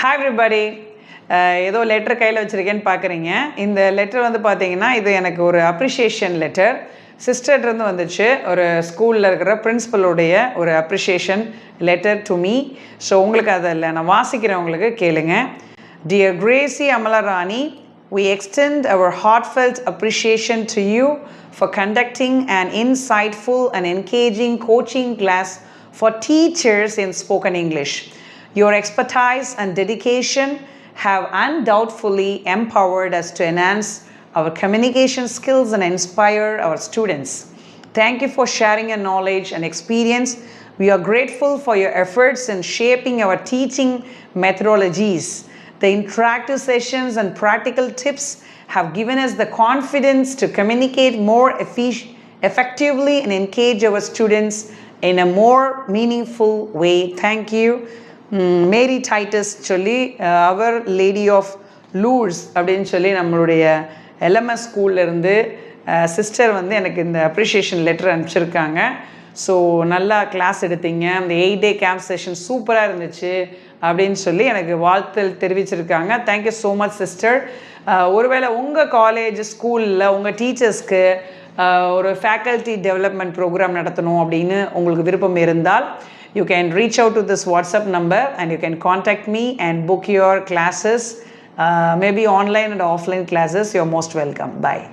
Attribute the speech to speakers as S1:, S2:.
S1: Hi everybody. ஏதோ letter கையில் வச்சுருக்கேன்னு பார்க்குறீங்க. இந்த லெட்டர் வந்து பார்த்தீங்கன்னா இது எனக்கு ஒரு அப்ரிஷியேஷன் லெட்டர் சிஸ்டர்லேருந்து வந்துச்சு. ஒரு ஸ்கூலில் இருக்கிற பிரின்ஸிபலுடைய ஒரு appreciation letter to me. So உங்களுக்கு அதில் நான் வாசிக்கிறேன், உங்களுக்கு கேளுங்க. Dear Gracie Amalarani, we extend our heartfelt appreciation to you for conducting an insightful and engaging coaching class for teachers in spoken English. Your expertise and dedication have undoubtedly empowered us to enhance our communication skills and inspire our students. Thank you for sharing your knowledge and experience. We are grateful for your efforts in shaping our teaching methodologies. The interactive sessions and practical tips have given us the confidence to communicate more effectively and engage our students in a more meaningful way. Thank you. Mary Titus சொல்லி அவர் lady of லூர்ஸ் அப்படின்னு சொல்லி நம்மளுடைய LMS ஸ்கூல்லேருந்து sister வந்து எனக்கு இந்த appreciation letter அனுப்பிச்சிருக்காங்க. ஸோ நல்லா கிளாஸ் எடுத்தீங்க, அந்த 8 day கேம்ப் செஷன் சூப்பராக இருந்துச்சு அப்படின்னு சொல்லி எனக்கு வாழ்த்து தெரிவிச்சிருக்காங்க. Thank you so much sister. ஒருவேளை உங்கள் காலேஜ் ஸ்கூலில் உங்கள் டீச்சர்ஸ்க்கு ஒரு ஃபேக்கல்ட்டி டெவலப்மெண்ட் ப்ரோக்ராம் நடத்தணும் அப்படின்னு உங்களுக்கு விருப்பம் இருந்தால், you can reach out to this WhatsApp number and you can contact me and book your classes, maybe online and offline classes. You're most welcome. Bye.